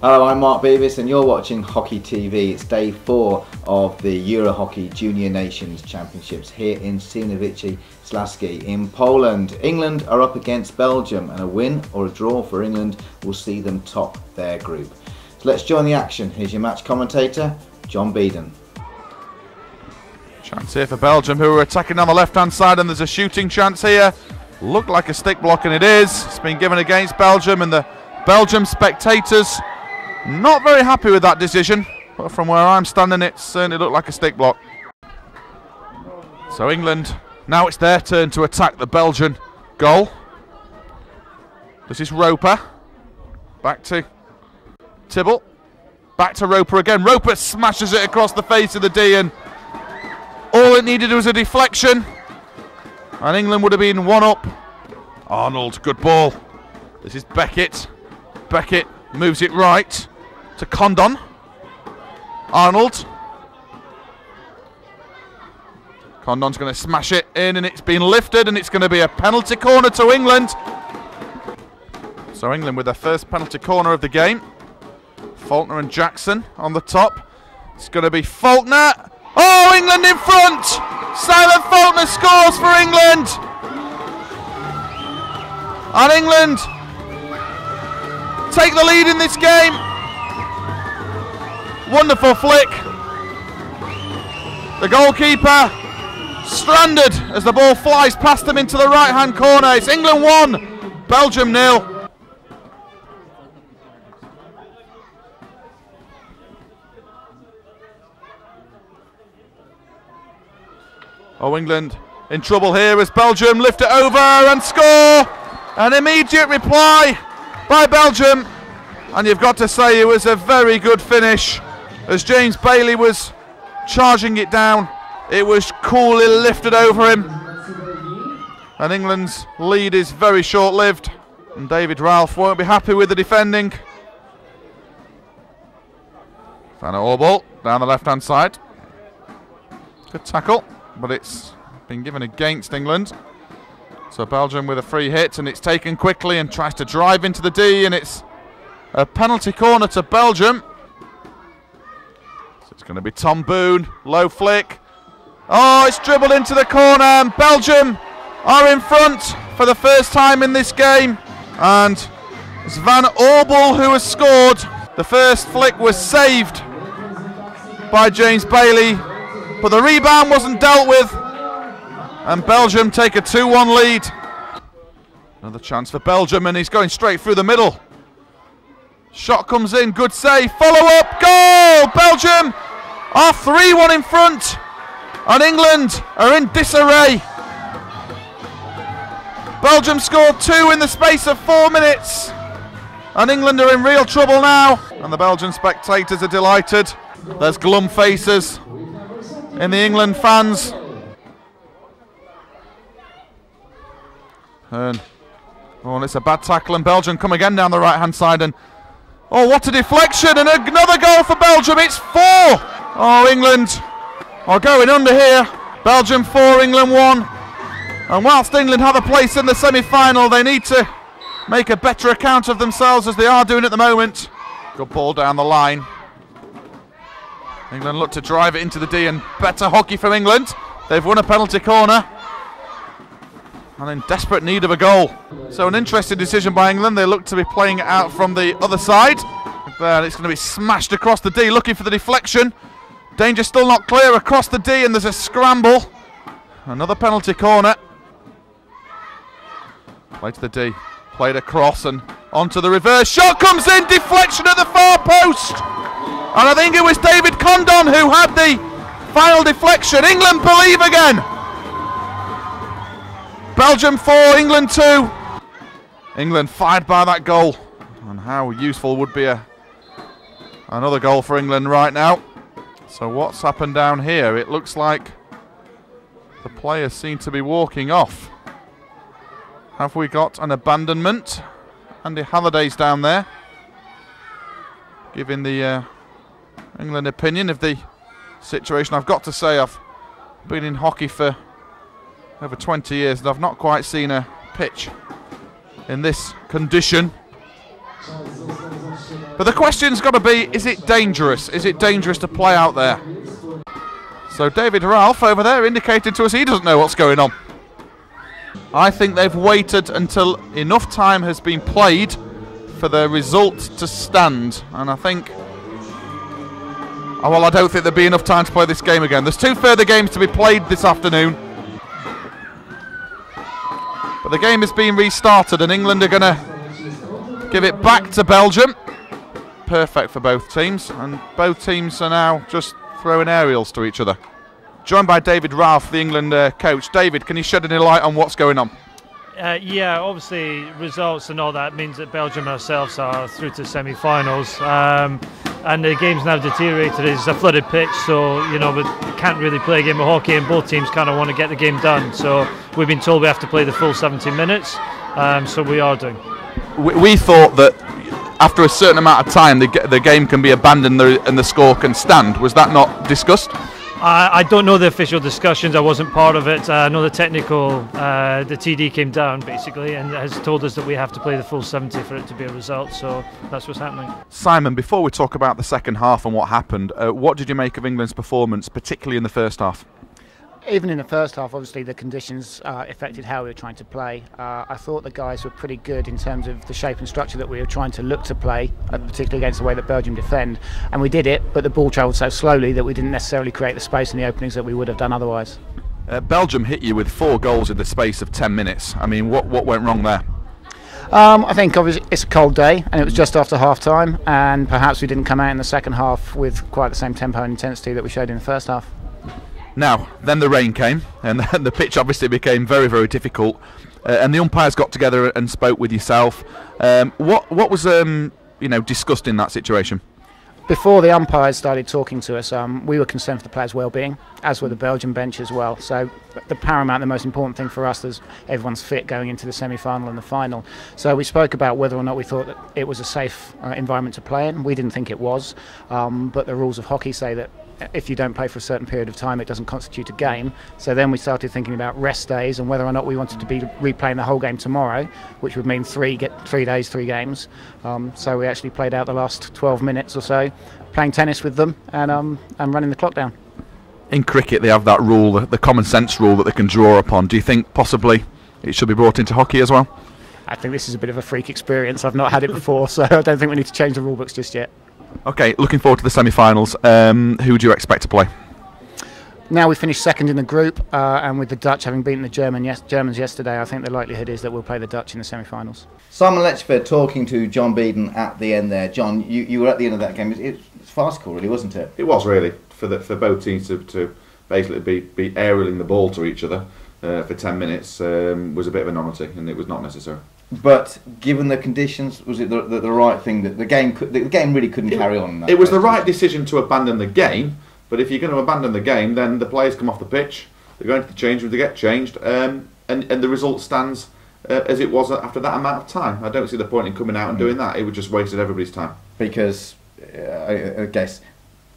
Hello, I'm Mark Beavis and you're watching Hockey TV. It's day 4 of the EuroHockey Junior Nations Championships here in Siemianowice Śląskie in Poland. England are up against Belgium and a win or a draw for England will see them top their group. So let's join the action. Here's your match commentator, John Beeden. Chance here for Belgium, who are attacking on the left-hand side, and there's a shooting chance here. Looked like a stick block, and it is. It's been given against Belgium, and the Belgium spectators not very happy with that decision. But from where I'm standing, it certainly looked like a stick block. So England, now it's their turn to attack the Belgian goal. This is Roper. Back to Tibble. Back to Roper again. Roper smashes it across the face of the D, and all it needed was a deflection, and England would have been 1 up. Arnold, good ball. This is Beckett. Beckett moves it right to Condon. Arnold. Condon's going to smash it in, and it's been lifted, and it's going to be a penalty corner to England. So England with their first penalty corner of the game. Faulkner and Jackson on the top. It's going to be Faulkner. Oh, England in front! Simon Faulkner scores for England! And England take the lead in this game. Wonderful flick. The goalkeeper stranded as the ball flies past him into the right-hand corner. It's England 1, Belgium 0. Oh, England in trouble here as Belgium lift it over and score. An immediate reply by Belgium. And you've got to say it was a very good finish. As James Bailey was charging it down, it was coolly lifted over him. And England's lead is very short-lived. And David Ralph won't be happy with the defending. Van Oorbal down the left-hand side. Good tackle, but it's been given against England. So Belgium with a free hit, and it's taken quickly and tries to drive into the D, and it's a penalty corner to Belgium. So it's going to be Tom Boone, low flick. Oh, it's dribbled into the corner, and Belgium are in front for the first time in this game. And it's Van Oorbal who has scored. The first flick was saved by James Bailey, but the rebound wasn't dealt with, and Belgium take a 2-1 lead. Another chance for Belgium, and he's going straight through the middle. Shot comes in, good save, follow up, goal! Belgium are 3-1 in front, and England are in disarray. Belgium scored 2 in the space of 4 minutes, and England are in real trouble now, and the Belgian spectators are delighted. There's glum faces in the England fans. And oh, it's a bad tackle, and Belgium come again down the right-hand side, and oh, what a deflection, and another goal for Belgium. It's 4. Oh, England are going under here. Belgium 4, England 1. And whilst England have a place in the semi-final, they need to make a better account of themselves, as they are doing at the moment. Good ball down the line. England look to drive it into the D, and better hockey from England. They've won a penalty corner and in desperate need of a goal. So an interesting decision by England. They look to be playing it out from the other side. There, it's going to be smashed across the D, looking for the deflection. Danger still not clear across the D, and there's a scramble. Another penalty corner. Play to the D, played across and onto the reverse. Shot comes in, deflection at the far post. And I think it was David Condon who had the final deflection. England believe again. Belgium 4, England 2. England fired by that goal. And how useful would be another goal for England right now. So what's happened down here? It looks like the players seem to be walking off. Have we got an abandonment? Andy Halliday's down there, giving the England opinion of the situation. I've got to say, I've been in hockey for over 20 years, and I've not quite seen a pitch in this condition. But the question's got to be, is it dangerous? Is it dangerous to play out there? So David Ralph over there indicated to us he doesn't know what's going on. I think they've waited until enough time has been played for the result to stand. And I think... well, I don't think there'll be enough time to play this game again. There's 2 further games to be played this afternoon. But the game is being restarted and England are going to give it back to Belgium. Perfect for both teams. And both teams are now just throwing aerials to each other. Joined by David Ralph, the England coach. David, can you shed any light on what's going on? Yeah, obviously results and all that means that Belgium ourselves are through to semi-finals, and the game's now deteriorated. It's a flooded pitch, so we can't really play a game of hockey, and both teams kind of want to get the game done. So we've been told we have to play the full 70 minutes, so we are doing. We thought that after a certain amount of time the game can be abandoned and the score can stand. Was that not discussed? I don't know the official discussions. I wasn't part of it. I know the technical, the TD came down basically and has told us that we have to play the full 70 for it to be a result. So that's what's happening. Simon, before we talk about the second half and what happened, what did you make of England's performance, particularly in the first half? Even in the first half, obviously the conditions affected how we were trying to play. I thought the guys were pretty good in terms of the shape and structure that we were trying to look to play, particularly against the way that Belgium defend. And we did it, but the ball travelled so slowly that we didn't necessarily create the space in the openings that we would have done otherwise. Belgium hit you with 4 goals in the space of 10 minutes. I mean, what went wrong there? I think obviously it's a cold day and it was just after half time, and perhaps we didn't come out in the second half with quite the same tempo and intensity that we showed in the first half. Now, then the rain came, and the pitch obviously became very, very difficult. And the umpires got together and spoke with yourself. What was discussed in that situation? Before the umpires started talking to us, we were concerned for the players' well-being, as were the Belgian bench as well. So the paramount, the most important thing for us is everyone's fit going into the semi-final and the final. So we spoke about whether or not we thought that it was a safe environment to play in. We didn't think it was, but the rules of hockey say that if you don't play for a certain period of time, it doesn't constitute a game. So then we started thinking about rest days and whether or not we wanted to be replaying the whole game tomorrow, which would mean 3 days, 3 games. So we actually played out the last 12 minutes or so, playing tennis with them and running the clock down. In cricket, they have that rule, the common sense rule that they can draw upon. Do you think possibly it should be brought into hockey as well? I think this is a bit of a freak experience. I've not had it before, so I don't think we need to change the rule books just yet. Okay, looking forward to the semi-finals. Who do you expect to play? Now we finished second in the group, and with the Dutch having beaten the Germans yesterday, I think the likelihood is that we'll play the Dutch in the semi-finals. Simon Letchford talking to John Beeden at the end there. John, you were at the end of that game. It's farcical, really, wasn't it? It was really for both teams to basically be aerialing the ball to each other for 10 minutes was a bit of a novelty, and it was not necessary. But given the conditions, was it the right thing that the game really couldn't carry on? It was the right decision to abandon the game. But if you're going to abandon the game, then the players come off the pitch. They're going to the change room to get changed, and the result stands as it was after that amount of time. I don't see the point in coming out and doing that. It would just wasted everybody's time. Because I guess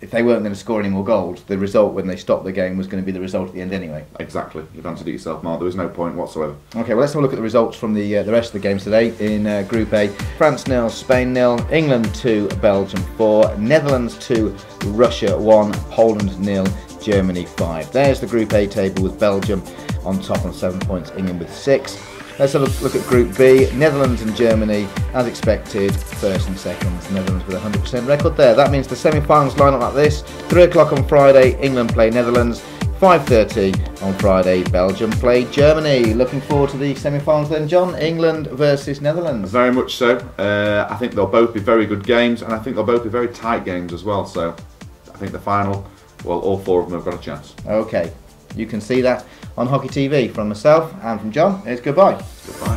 if they weren't going to score any more goals, the result when they stopped the game was going to be the result at the end anyway. Exactly. You've answered it yourself, Mark. There was no point whatsoever. Okay, well, let's have a look at the results from the rest of the games today in Group A. France 0, Spain 0, England 2, Belgium 4, Netherlands 2, Russia 1, Poland 0, Germany 5. There's the Group A table with Belgium on top on 7 points, England with 6. Let's have a look at Group B. Netherlands and Germany, as expected, first and seconds. Netherlands with a 100% record there. That means the semi-finals line up like this. 3 o'clock on Friday, England play Netherlands. 5:30 on Friday, Belgium play Germany. Looking forward to the semi-finals then, John. England versus Netherlands. Very much so. I think they'll both be very good games, and I think they'll both be very tight games as well. So I think the final, well, all 4 of them have got a chance. Okay, you can see that on Hockey TV. From myself and from John, it's goodbye. Goodbye.